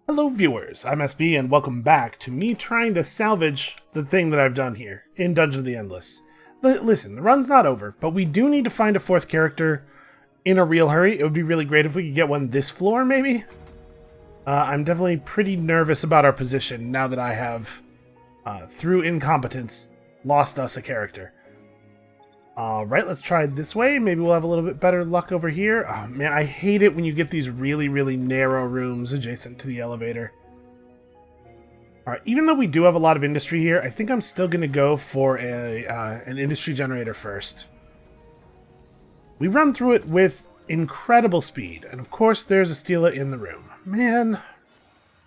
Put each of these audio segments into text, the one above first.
Hello viewers, I'm SB and welcome back to me trying to salvage the thing that I've done here in Dungeon of the Endless. Listen, the run's not over, but we do need to find a fourth character in a real hurry. It would be really great if we could get one this floor, maybe? I'm definitely pretty nervous about our position now that I have, through incompetence, lost us a character. Alright, let's try it this way. Maybe we'll have a little bit better luck over here. Oh man, I hate it when you get these really, really narrow rooms adjacent to the elevator. Alright, even though we do have a lot of industry here, I think I'm still going to go for an industry generator first. We run through it with incredible speed, and of course there's a Steela in the room. Man.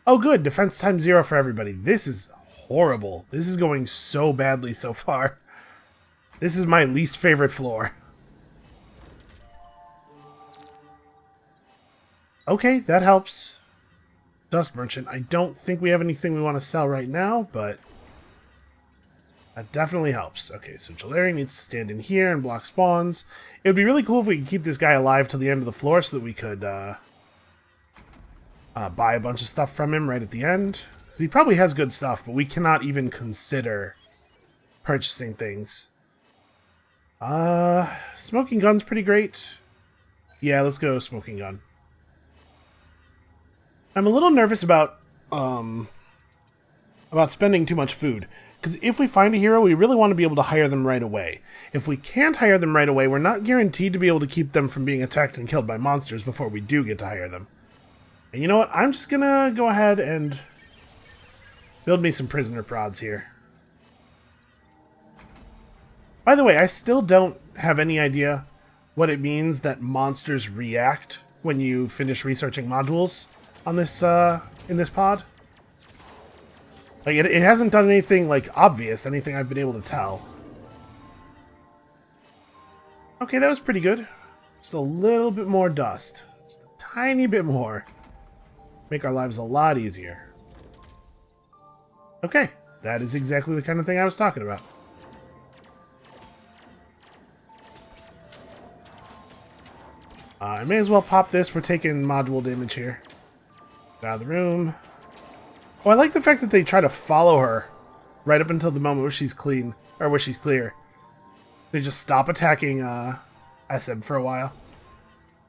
Oh good, defense times 0 for everybody. This is horrible. This is going so badly so far. This is my least favorite floor. Okay, that helps. Dust Merchant. I don't think we have anything we want to sell right now, but that definitely helps. Okay, so Jalari needs to stand in here and block spawns. It would be really cool if we could keep this guy alive till the end of the floor so that we could buy a bunch of stuff from him right at the end. Because he probably has good stuff, but we cannot even consider purchasing things. Smoking gun's pretty great. Yeah, let's go smoking gun. I'm a little nervous about spending too much food. Because if we find a hero, we really want to be able to hire them right away. If we can't hire them right away, we're not guaranteed to be able to keep them from being attacked and killed by monsters before we do get to hire them. And you know what? I'm just gonna go ahead and build me some prisoner prods here. By the way, I still don't have any idea what it means that monsters react when you finish researching modules on this in this pod. Like it hasn't done anything like obvious, anything I've been able to tell. Okay, that was pretty good. Just a little bit more dust. Just a tiny bit more. Make our lives a lot easier. Okay, that is exactly the kind of thing I was talking about. I may as well pop this. We're taking module damage here. Get out of the room. Oh, I like the fact that they try to follow her right up until the moment where she's clean, or where she's clear. They just stop attacking Eseb for a while.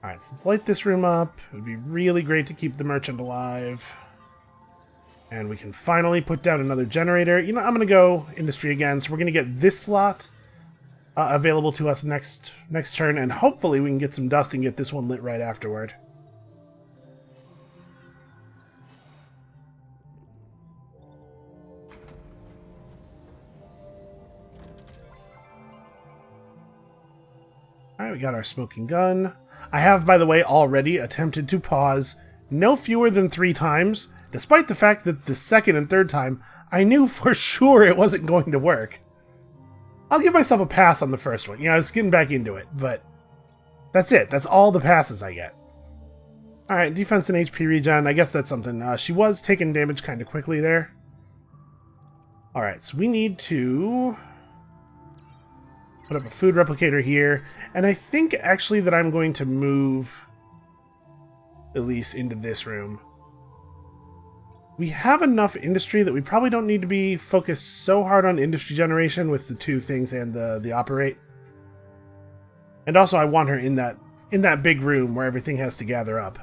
Alright, so let's light this room up. It would be really great to keep the merchant alive. And we can finally put down another generator. You know, I'm going to go industry again, so we're going to get this slot available to us next turn, and hopefully we can get some dust and get this one lit right afterward. Alright, we got our smoking gun. I have, by the way, already attempted to pause no fewer than 3 times, despite the fact that the second and third time I knew for sure it wasn't going to work. I'll give myself a pass on the first one. You know, I was getting back into it, but that's it. That's all the passes I get. Alright, defense and HP regen. I guess that's something. She was taking damage kind of quickly there. Alright, so we need to put up a food replicator here. And I think actually that I'm going to move Elise into this room. We have enough industry that we probably don't need to be focused so hard on industry generation with the 2 things and the operate. And also I want her in that big room where everything has to gather up.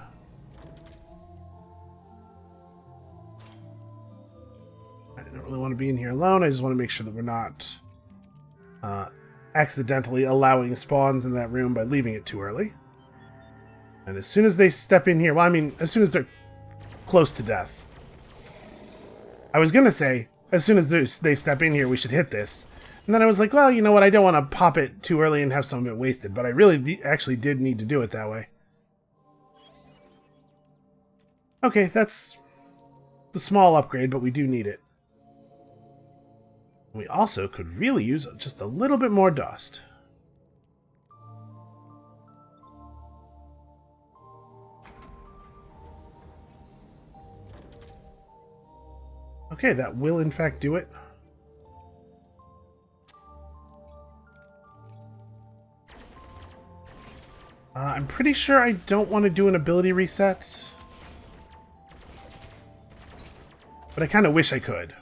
I don't really want to be in here alone. I just want to make sure that we're not accidentally allowing spawns in that room by leaving it too early. And as soon as they step in here, well, I mean, as soon as they're close to death. I was gonna say, as soon as they step in here, we should hit this. And then I was like, well, you know what, I don't want to pop it too early and have some of it wasted. But I really actually did need to do it that way. Okay, that's a small upgrade, but we do need it. We also could really use just a little bit more dust. Okay, that will in fact do it. I'm pretty sure I don't want to do an ability reset. but I kind of wish I could.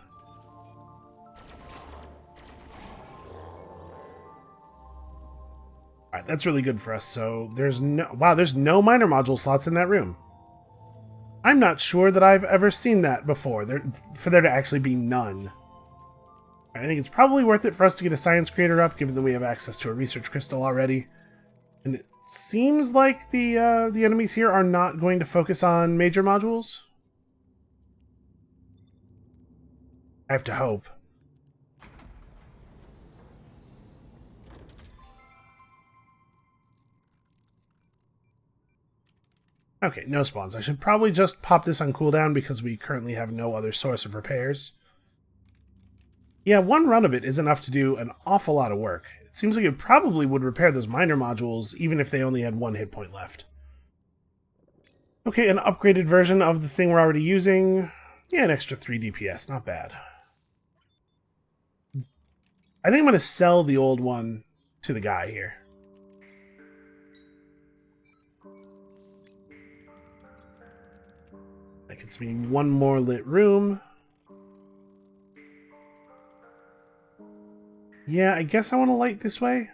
Alright, that's really good for us. So there's no... Wow, there's no miner module slots in that room. I'm not sure that I've ever seen that before, for there to actually be none. I think it's probably worth it for us to get a science creator up, given that we have access to a research crystal already. And it seems like the enemies here are not going to focus on major modules. I have to hope. Okay, no spawns. I should probably just pop this on cooldown because we currently have no other source of repairs. Yeah, one run of it is enough to do an awful lot of work. It seems like it probably would repair those miner modules even if they only had 1 hit point left. Okay, an upgraded version of the thing we're already using. Yeah, an extra 3 DPS. Not bad. I think I'm going to sell the old one to the guy here. That gets me 1 more lit room. Yeah, I guess I want to light this way.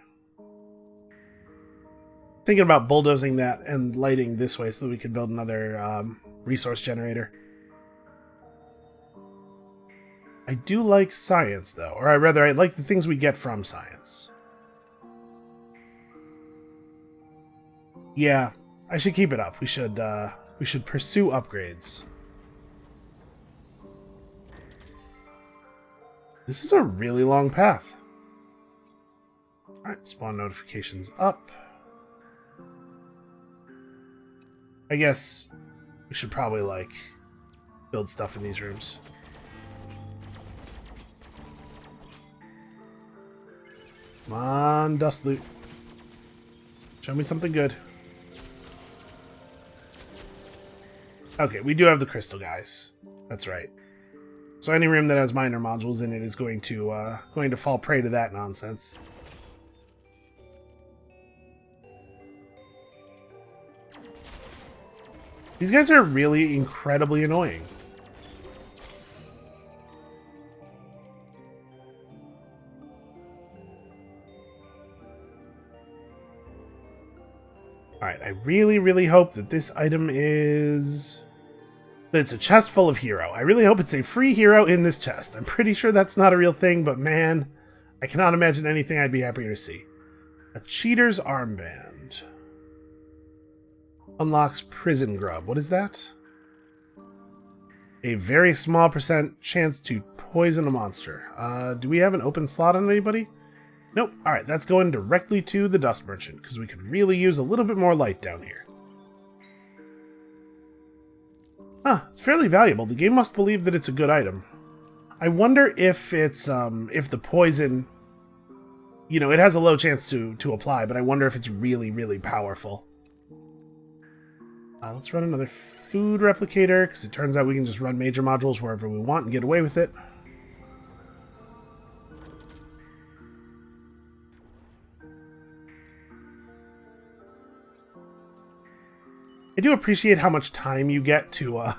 Thinking about bulldozing that and lighting this way so that we could build another resource generator. I do like science, though. Or rather, I like the things we get from science. Yeah, I should keep it up. We should pursue upgrades. This is a really long path. Alright, spawn notifications up. I guess we should probably, like, build stuff in these rooms. Come on, dust loot. Show me something good. Okay, we do have the crystal, guys. That's right. So any room that has miner modules in it is going to fall prey to that nonsense. These guys are really incredibly annoying. Alright, I really, really hope that this item is... that it's a chest full of hero. I really hope it's a free hero in this chest. I'm pretty sure that's not a real thing, but man, I cannot imagine anything I'd be happier to see. A cheater's armband. Unlocks prison grub. What is that? A very small % chance to poison a monster. Do we have an open slot on anybody? Nope. Alright, that's going directly to the dust merchant, because we could really use a little bit more light down here. Huh, it's fairly valuable. The game must believe that it's a good item. I wonder if it's, if the poison... You know, it has a low chance to apply, but I wonder if it's really, really powerful. Let's run another food replicator, because it turns out we can just run major modules wherever we want and get away with it. I do appreciate how much time you get to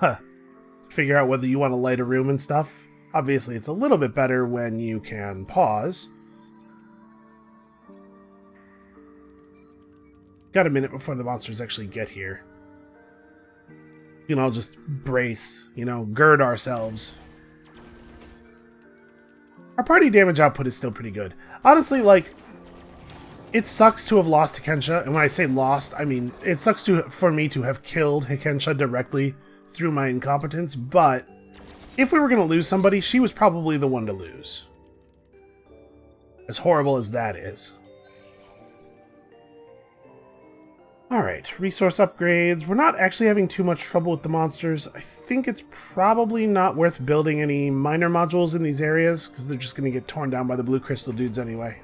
figure out whether you want to light a room and stuff. Obviously, it's a little bit better when you can pause. Got a minute before the monsters actually get here. You know, just brace, you know, gird ourselves. Our party damage output is still pretty good. Honestly, like, it sucks to have lost Hikensha, and when I say lost, I mean, it sucks for me to have killed Hikensha directly through my incompetence, but if we were going to lose somebody, she was probably the one to lose. As horrible as that is. Alright, resource upgrades. We're not actually having too much trouble with the monsters. I think it's probably not worth building any miner modules in these areas, because they're just going to get torn down by the blue crystal dudes anyway.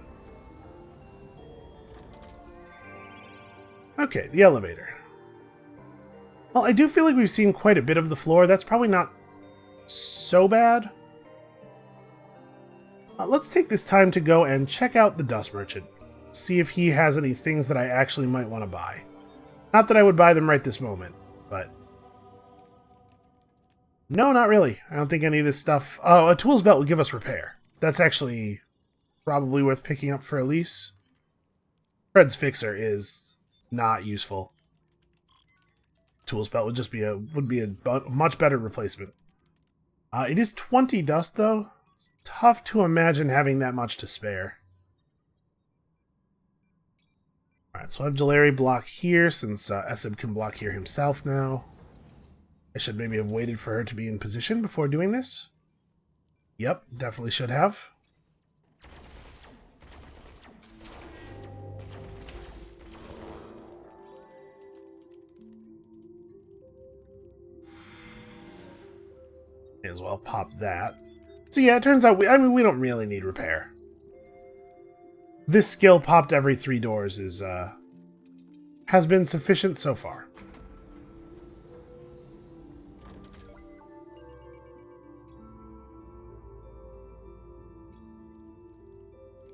Okay, the elevator. Well, I do feel like we've seen quite a bit of the floor. That's probably not so bad. Let's take this time to go and check out the dust merchant. See if he has any things that I actually might want to buy. Not that I would buy them right this moment, but... No, not really. I don't think any of this stuff... Oh, a tools belt would give us repair. That's actually probably worth picking up for Elise. Fred's fixer is not useful. Tools belt would just be a much better replacement. It is 20 dust though. It's tough to imagine having that much to spare. Alright, so I have Jalari block here since Esib can block here himself now. I should maybe have waited for her to be in position before doing this. Yep, definitely should have. May as well pop that. So yeah, it turns out we don't really need repair. This skill popped every 3 doors has been sufficient so far.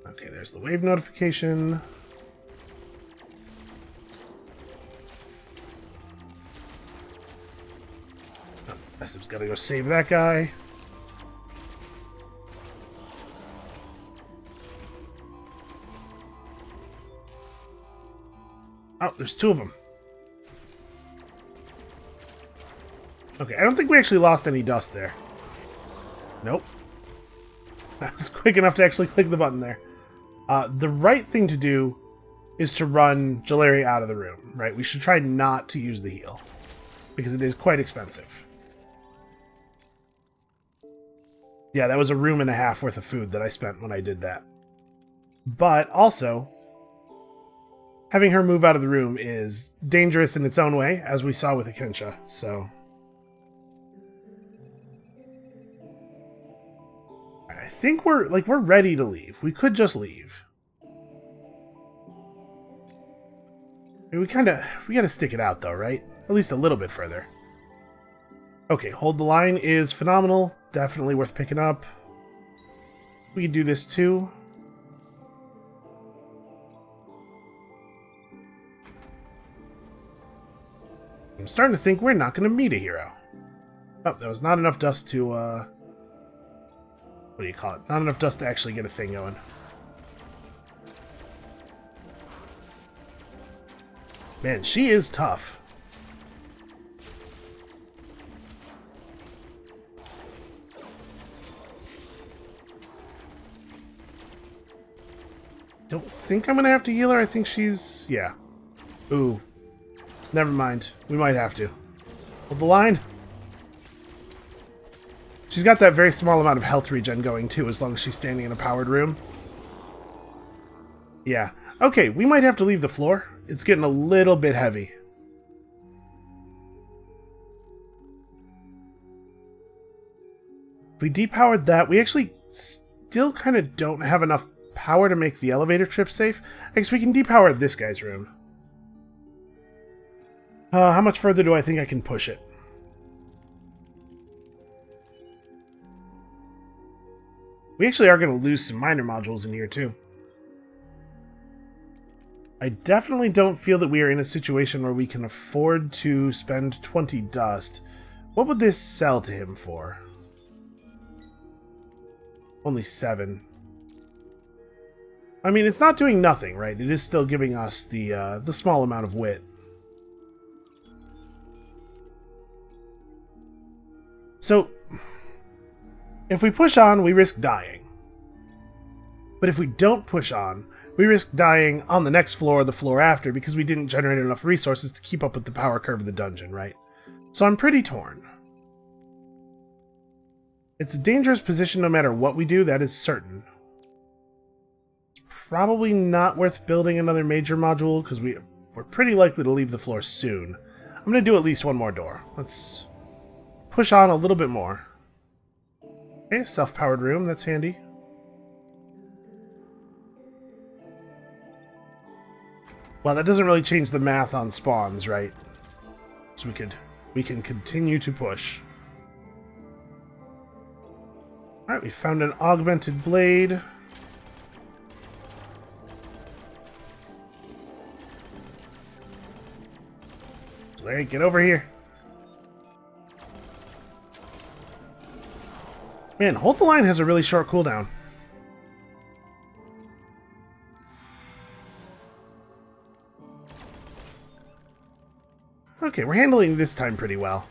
Okay, there's the wave notification. Oh, Esib's gotta go save that guy. Oh, there's 2 of them. Okay, I don't think we actually lost any dust there. Nope. That was quick enough to actually click the button there. The right thing to do is to run Jalari out of the room, right? We should try not to use the heal, because it is quite expensive. Yeah, that was a room and a half worth of food that I spent when I did that. But also, having her move out of the room is dangerous in its own way, as we saw with Akensha, so... I think we're ready to leave. We could just leave. We gotta stick it out though, right? At least a little bit further. Okay, hold the line is phenomenal. Definitely worth picking up. We can do this too. I'm starting to think we're not going to meet a hero. Oh, there was not enough dust to, what do you call it? Not enough dust to actually get a thing going. Man, she is tough. Don't think I'm going to have to heal her. I think she's... yeah. Ooh. Never mind. We might have to. Hold the line. She's got that very small amount of health regen going, too, as long as she's standing in a powered room. Yeah. Okay, we might have to leave the floor. It's getting a little bit heavy. If we depowered that, we actually still kind of don't have enough power to make the elevator trip safe. I guess we can depower this guy's room. How much further do I think I can push it? We actually are going to lose some minor modules in here, too. I definitely don't feel that we are in a situation where we can afford to spend 20 dust. What would this sell to him for? Only 7. I mean, it's not doing nothing, right? It is still giving us the small amount of wit. So, if we push on, we risk dying. But if we don't push on, we risk dying on the next floor or the floor after because we didn't generate enough resources to keep up with the power curve of the dungeon, right? So I'm pretty torn. It's a dangerous position no matter what we do, that is certain. It's probably not worth building another major module because we're pretty likely to leave the floor soon. I'm going to do at least one more door. Let's push on a little bit more. Okay, self-powered room, that's handy. Well, that doesn't really change the math on spawns, right? So we can continue to push. Alright, we found an augmented blade. Larry, get over here. Man, Hold the Line has a really short cooldown. Okay, we're handling this time pretty well.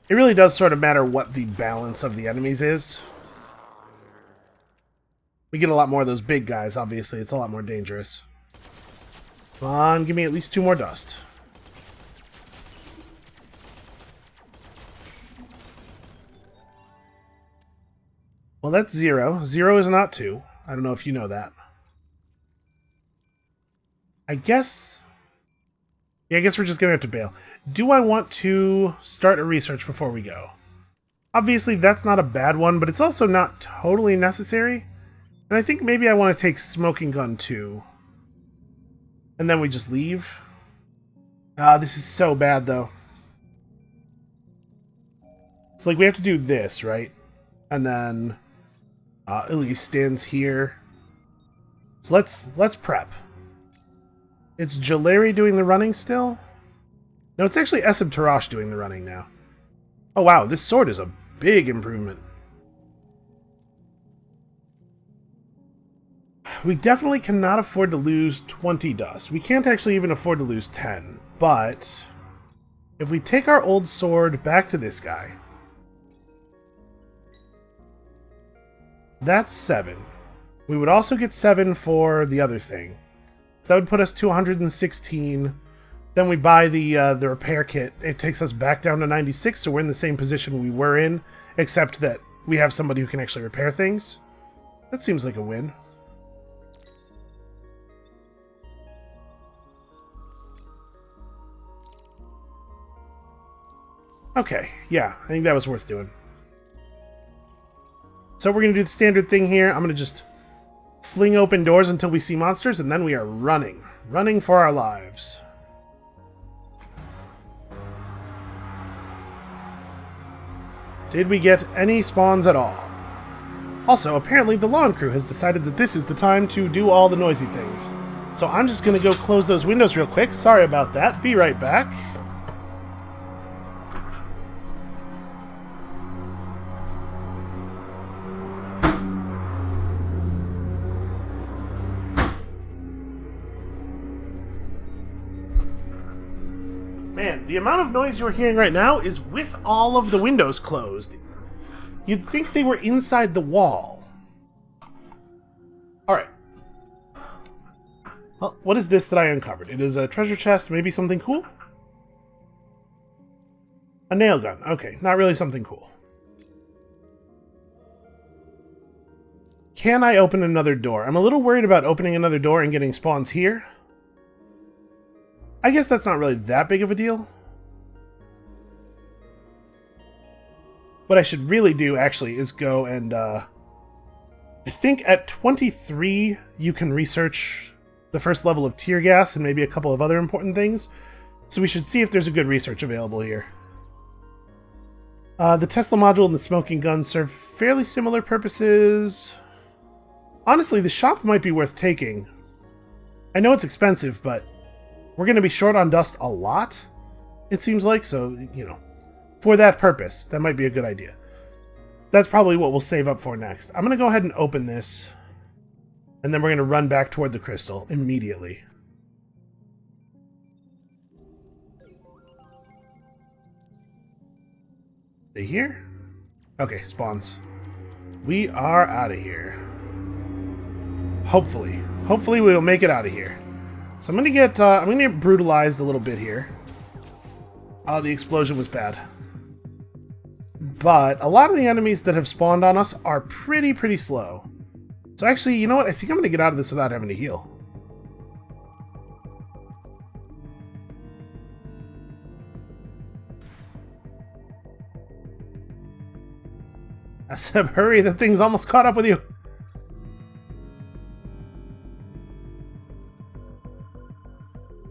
It really does sort of matter what the balance of the enemies is. We get a lot more of those big guys, obviously. It's a lot more dangerous. Come on, give me at least 2 more dust. Well, that's 0. 0 is not 2. I don't know if you know that. I guess... Yeah, I guess we're just going to have to bail. Do I want to start a research before we go? Obviously, that's not a bad one, but it's also not totally necessary. And I think maybe I want to take Smoking Gun too. And then we just leave. Ah, this is so bad, though. It's like we have to do this, right? And then Elise stands here. So let's prep. It's Jalari doing the running still? No, it's actually Eseb Tarash doing the running now. Oh wow, this sword is a big improvement. We definitely cannot afford to lose 20 dust. We can't actually even afford to lose 10. But if we take our old sword back to this guy, that's 7. We would also get 7 for the other thing. So that would put us to 116. Then we buy the repair kit. It takes us back down to 96, so we're in the same position we were in, except that we have somebody who can actually repair things. That seems like a win. Okay, yeah, I think that was worth doing. So we're going to do the standard thing here. I'm going to just fling open doors until we see monsters, and then we are running. Running for our lives. Did we get any spawns at all? Also, apparently the lawn crew has decided that this is the time to do all the noisy things. So I'm just going to go close those windows real quick. Sorry about that. Be right back. Man, the amount of noise you're hearing right now is with all of the windows closed. You'd think they were inside the wall. Alright. Well, what is this that I uncovered? It is a treasure chest, maybe something cool? A nail gun. Okay, not really something cool. Can I open another door? I'm a little worried about opening another door and getting spawns here. I guess that's not really that big of a deal. What I should really do, actually, is go and, I think at 23, you can research the first level of tear gas and maybe a couple of other important things. So we should see if there's a good research available here. The Tesla module and the smoking gun serve fairly similar purposes. Honestly, the shop might be worth taking. I know it's expensive, but we're going to be short on dust a lot, it seems like, so, you know, for that purpose, that might be a good idea. That's probably what we'll save up for next. I'm going to go ahead and open this, and then we're going to run back toward the crystal immediately. They here? Okay, spawns. We are out of here. Hopefully. Hopefully we'll make it out of here. So I'm gonna get brutalized a little bit here. Oh, the explosion was bad. But a lot of the enemies that have spawned on us are pretty slow. So actually, you know what? I think I'm gonna get out of this without having to heal. Aseb, hurry! The thing's almost caught up with you.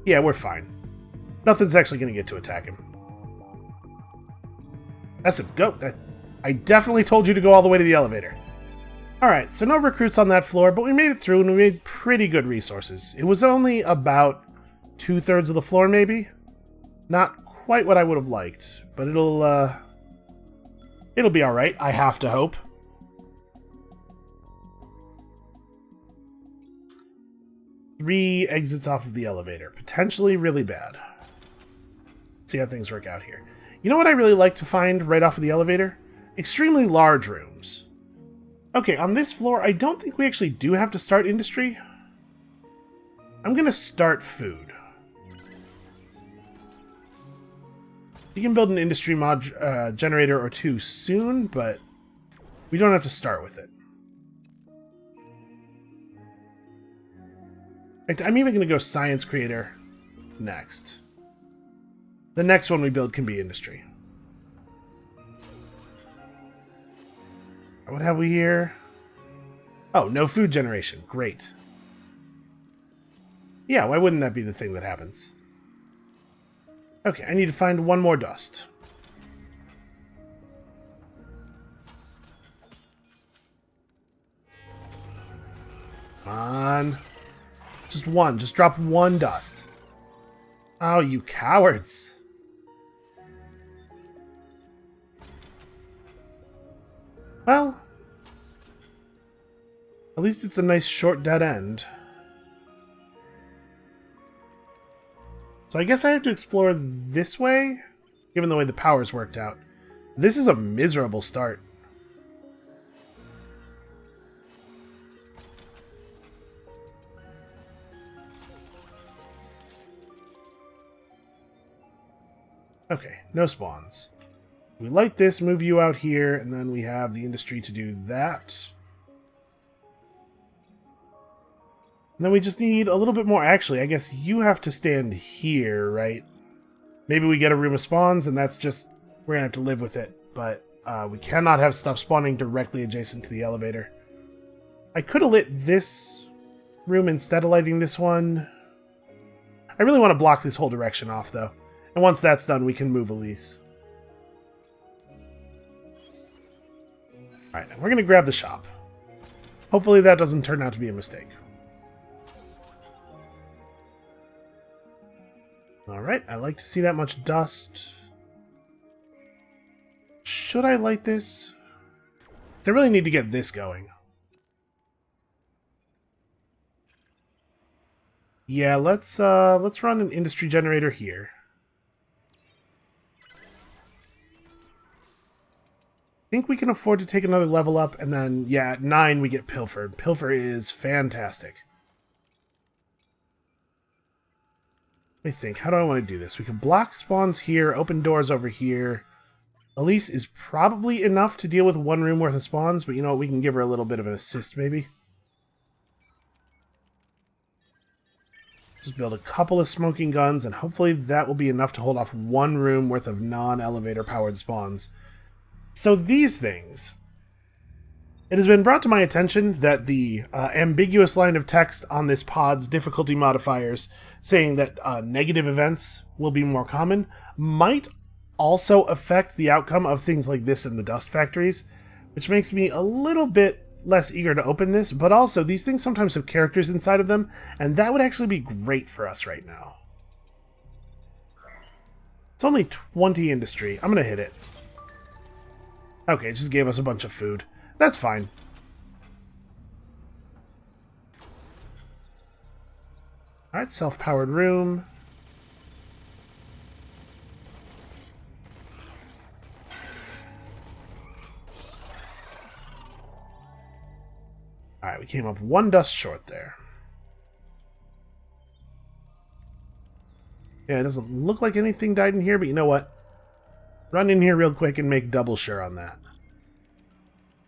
Yeah, we're fine. Nothing's actually going to get to attack him. Aseb, go! I definitely told you to go all the way to the elevator. Alright, so no recruits on that floor, but we made it through and we made pretty good resources. It was only about 2/3 of the floor, maybe? Not quite what I would have liked, but it'll It'll be alright, I have to hope. Three exits off of the elevator. Potentially really bad. See how things work out here. You know what I really like to find right off of the elevator? Extremely large rooms. Okay, on this floor, I don't think we actually do have to start industry. I'm gonna start food. You can build an industry generator or two soon, but we don't have to start with it. In fact, I'm even going to go science creator next. The next one we build can be industry. What have we here? Oh, no food generation. Great. Yeah, why wouldn't that be the thing that happens? Okay, I need to find one more dust. Come on. Just one. Just drop one dust. Oh, you cowards. Well, at least it's a nice short dead end. So I guess I have to explore this way, given the way the power's worked out. This is a miserable start. Okay, no spawns. We light this, move you out here, and then we have the industry to do that. And then we just need a little bit more. Actually, I guess you have to stand here, right? Maybe we get a room of spawns, and that's just... we're gonna have to live with it. But we cannot have stuff spawning directly adjacent to the elevator. I could have lit this room instead of lighting this one. I really want to block this whole direction off, though. And once that's done, we can move Elise. Alright, we're going to grab the shop. Hopefully that doesn't turn out to be a mistake. Alright, I like to see that much dust. Should I light this? I really need to get this going. Yeah, let's run an industry generator here. I think we can afford to take another level up, and then, yeah, at 9 we get Pilfer. Pilfer is fantastic. Let me think, how do I want to do this? We can block spawns here, open doors over here. Elise is probably enough to deal with one room worth of spawns, but you know what, we can give her a little bit of an assist, maybe. Just build a couple of smoking guns, and hopefully that will be enough to hold off one room worth of non-elevator powered spawns. So these things, it has been brought to my attention that the ambiguous line of text on this pod's difficulty modifiers saying that negative events will be more common might also affect the outcome of things like this in the dust factories, which makes me a little bit less eager to open this, but also these things sometimes have characters inside of them, and that would actually be great for us right now. It's only 20 industry. I'm going to hit it. Okay, it just gave us a bunch of food. That's fine. Alright, self-powered room. Alright, we came up one dust short there. Yeah, it doesn't look like anything died in here, but you know what? Run in here real quick and make double sure on that.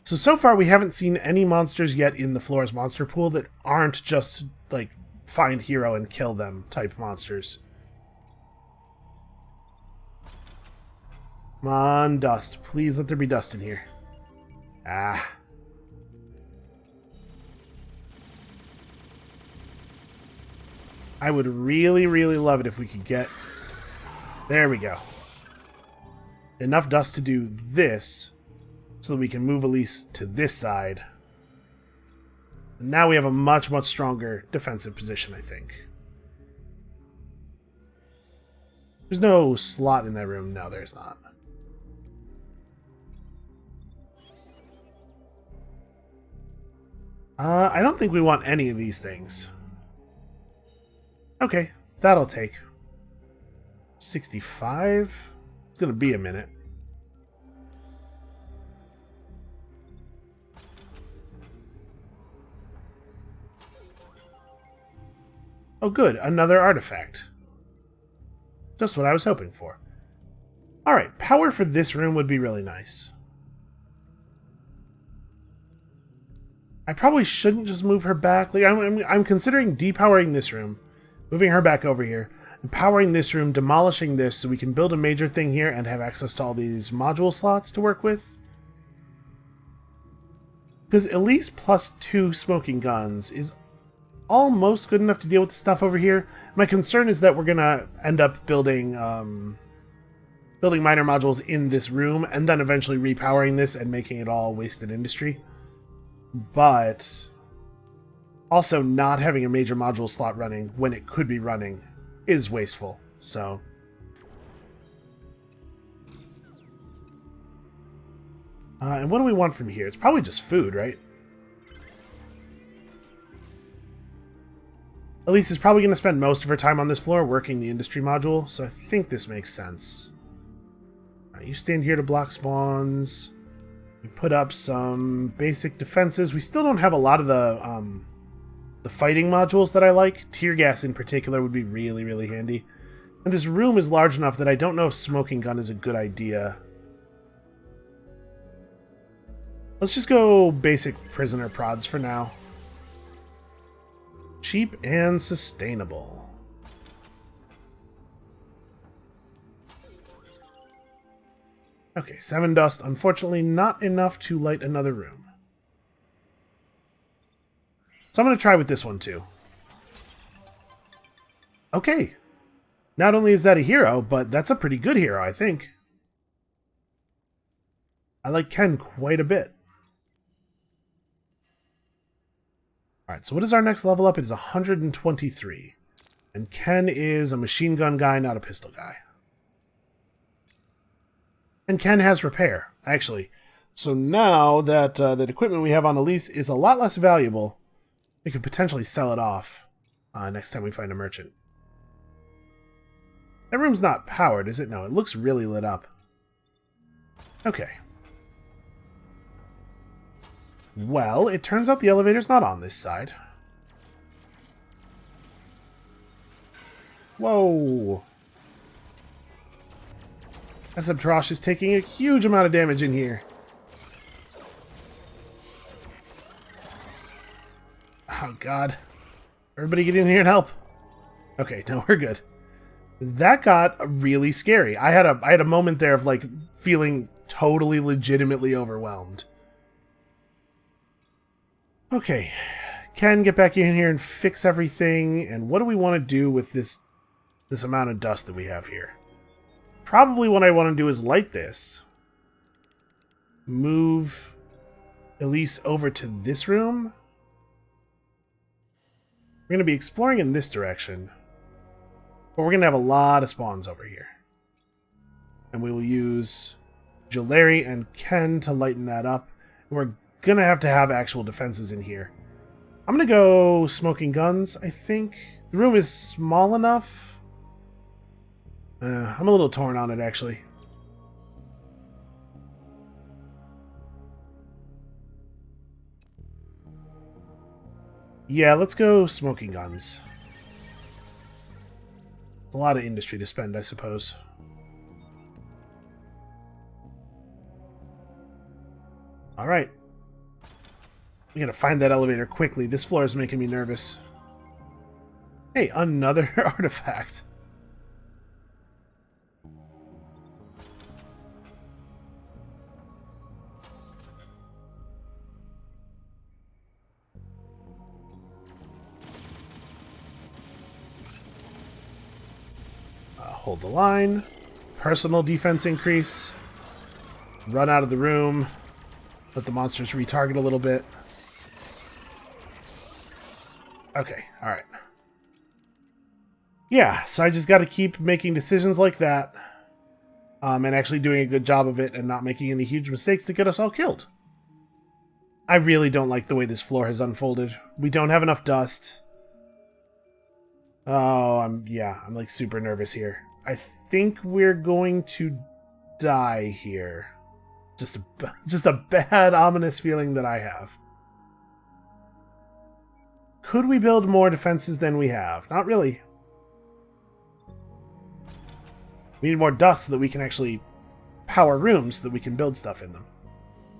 So far we haven't seen any monsters yet in the floor's monster pool that aren't just, like, find hero and kill them type monsters. Come on, dust. Please let there be dust in here. Ah. I would really, really love it if we could get... There we go. Enough dust to do this, so that we can move Elise to this side. And now we have a much, much stronger defensive position, I think. There's no slot in that room. No, there's not. I don't think we want any of these things. Okay, that'll take 65. It's gonna be a minute. Oh good, another artifact. Just what I was hoping for. Alright, power for this room would be really nice. I probably shouldn't just move her back. Like, I'm considering depowering this room, moving her back over here, and powering this room, demolishing this so we can build a major thing here and have access to all these module slots to work with. Because at least +2 smoking guns is almost good enough to deal with the stuff over here. My concern is that we're going to end up building minor modules in this room and then eventually repowering this and making it all wasted industry. But also not having a major module slot running when it could be running is wasteful. So and what do we want from here? It's probably just food, right? Elise is probably going to spend most of her time on this floor working the industry module, so I think this makes sense. You stand here to block spawns. We put up some basic defenses. We still don't have a lot of the fighting modules that I like. Tear gas in particular would be really, really handy. And this room is large enough that I don't know if smoking gun is a good idea. Let's just go basic prisoner prods for now. Cheap and sustainable. Okay, 7 dust. Unfortunately, not enough to light another room. So I'm going to try with this one, too. Okay. Not only is that a hero, but that's a pretty good hero, I think. I like Ken quite a bit. Alright, so what is our next level up? It is 123. And Ken is a machine gun guy, not a pistol guy. And Ken has repair, actually. So now that that equipment we have on Elise is a lot less valuable, we could potentially sell it off next time we find a merchant. That room's not powered, is it? No, it looks really lit up. Okay. Well, it turns out the elevator's not on this side. Whoa! Trosh is taking a huge amount of damage in here. Oh god. Everybody get in here and help. Okay, no, we're good. That got really scary. I had a moment there of like feeling totally legitimately overwhelmed. Okay. Ken, get back in here and fix everything. And what do we want to do with this amount of dust that we have here? Probably what I want to do is light this. Move Elise over to this room. We're going to be exploring in this direction. But we're going to have a lot of spawns over here. And we will use Jolary and Ken to lighten that up. We're going to have actual defenses in here. I'm going to go smoking guns, I think. The room is small enough. I'm a little torn on it, actually. Yeah, let's go smoking guns. It's a lot of industry to spend, I suppose. Alright. We gotta find that elevator quickly. This floor is making me nervous. Hey, another artifact. Hold the line. Personal defense increase. Run out of the room. Let the monsters retarget a little bit. Okay, alright. Yeah, so I just gotta keep making decisions like that. And actually doing a good job of it and not making any huge mistakes to get us all killed. I really don't like the way this floor has unfolded. We don't have enough dust. Oh, I'm like super nervous here. I think we're going to die here. Just a bad, ominous feeling that I have. Could we build more defenses than we have? Not really. We need more dust so that we can actually power rooms so that we can build stuff in them.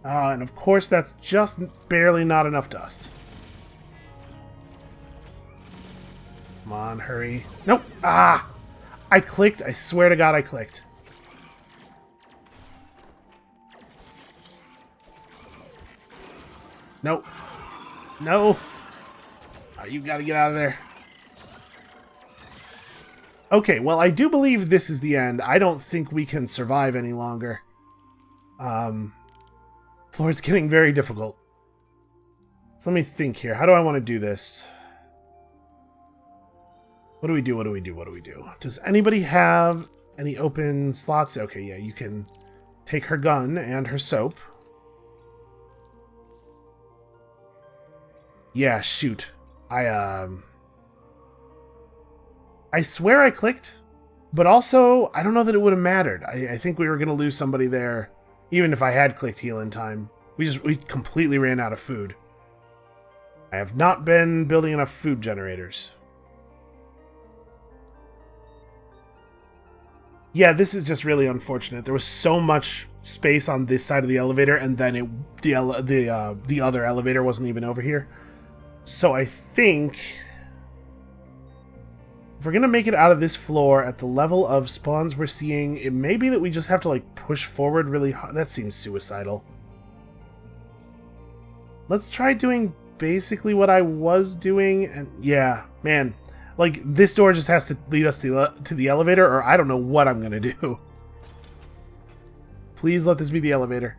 And of course, that's just barely not enough dust. Come on, hurry. Nope. Ah! I clicked. I swear to God I clicked. Nope. No. Oh, you gotta get out of there. Okay, well, I do believe this is the end. I don't think we can survive any longer. Floor's getting very difficult. So let me think here. How do I want to do this? What do we do? What do we do? What do we do? Does anybody have any open slots? Okay, yeah, you can take her gun and her soap. Yeah, shoot. I swear I clicked, but also, I don't know that it would have mattered. I think we were going to lose somebody there, even if I had clicked heal in time. We completely ran out of food. I have not been building enough food generators. Yeah, this is just really unfortunate. There was so much space on this side of the elevator, and then the other elevator wasn't even over here. So I think if we're going to make it out of this floor at the level of spawns we're seeing, it may be that we just have to like push forward really hard. That seems suicidal. Let's try doing basically what I was doing. And yeah, man, like this door just has to lead us to the elevator, or I don't know what I'm going to do. Please let this be the elevator.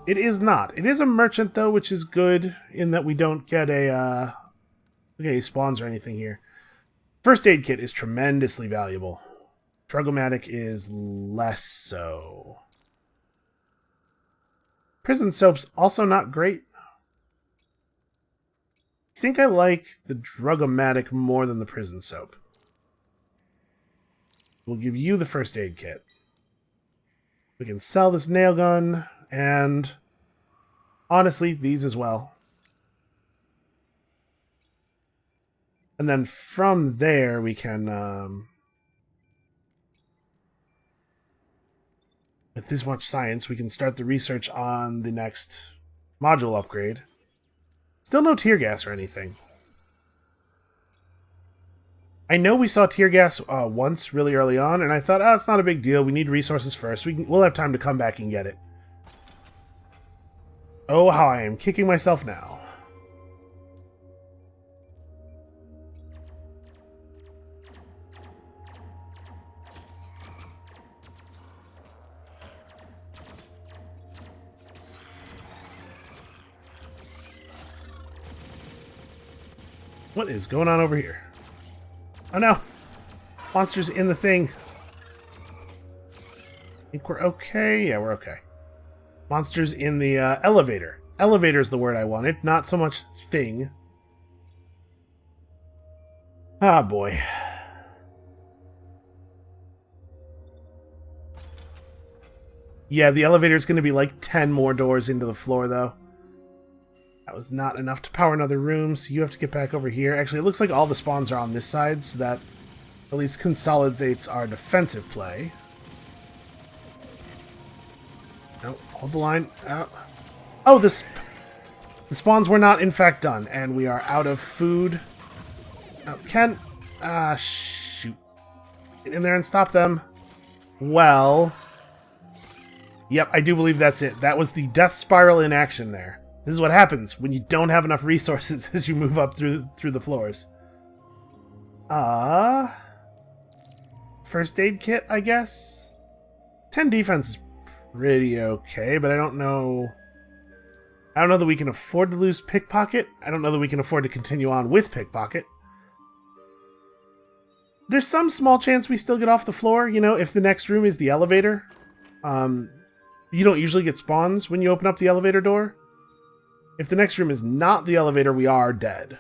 It is not. It is a merchant, though, which is good in that we don't get any spawns or anything here. First aid kit is tremendously valuable. Drug-o-matic is less so. Prison soap's also not great. I think I like the drug-o-matic more than the prison soap. We'll give you the first aid kit. We can sell this nail gun, and honestly, these as well. And then from there, we can, with this much science, we can start the research on the next module upgrade. Still no tear gas or anything. I know we saw tear gas once really early on, and I thought, oh, it's not a big deal. We need resources first. We'll have time to come back and get it. Oh, how I am kicking myself now. What is going on over here? Oh no! Monsters in the thing! Think we're okay? Yeah, we're okay. Monsters in the elevator. Elevator is the word I wanted, not so much thing. Ah, boy. Yeah, the elevator is going to be like 10 more doors into the floor, though. That was not enough to power another room, so you have to get back over here. Actually, it looks like all the spawns are on this side, so that at least consolidates our defensive play. No, hold the line. Oh, the spawns were not, in fact, done, and we are out of food. Oh, shoot. Get in there and stop them. Well, yep, I do believe that's it. That was the death spiral in action there. This is what happens when you don't have enough resources as you move up through the floors. First aid kit, I guess? 10 defense is pretty okay, but I don't know that we can afford to lose pickpocket. I don't know that we can afford to continue on with pickpocket. There's some small chance we still get off the floor, you know, if the next room is the elevator. You don't usually get spawns when you open up the elevator door. If the next room is not the elevator, we are dead.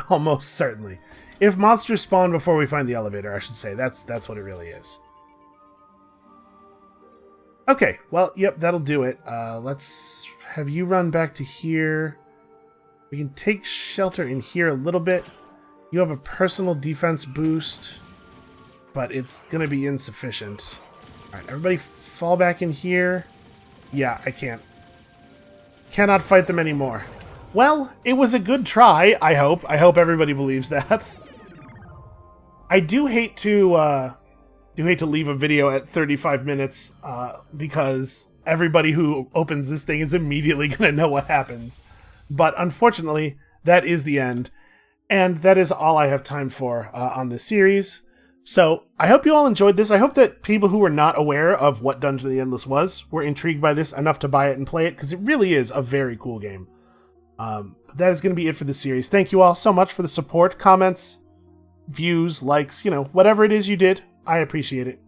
Almost certainly. If monsters spawn before we find the elevator, I should say. That's what it really is. Okay, well, yep, that'll do it. Let's have you run back to here. We can take shelter in here a little bit. You have a personal defense boost, but it's going to be insufficient. Alright, everybody fall back in here. Yeah, I can't. Cannot fight them anymore. Well, it was a good try, I hope. I hope everybody believes that. I do hate to leave a video at 35 minutes, because everybody who opens this thing is immediately going to know what happens. But unfortunately, that is the end. And that is all I have time for on this series. So, I hope you all enjoyed this. I hope that people who were not aware of what Dungeon of the Endless was were intrigued by this enough to buy it and play it, because it really is a very cool game. But that is going to be it for this series. Thank you all so much for the support, comments, views, likes, whatever it is you did. I appreciate it.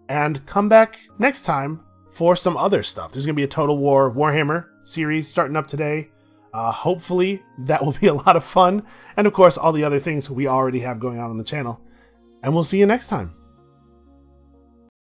And come back next time for some other stuff. There's going to be a Total War Warhammer series starting up today. Hopefully that will be a lot of fun. And of course, all the other things we already have going on the channel. And we'll see you next time.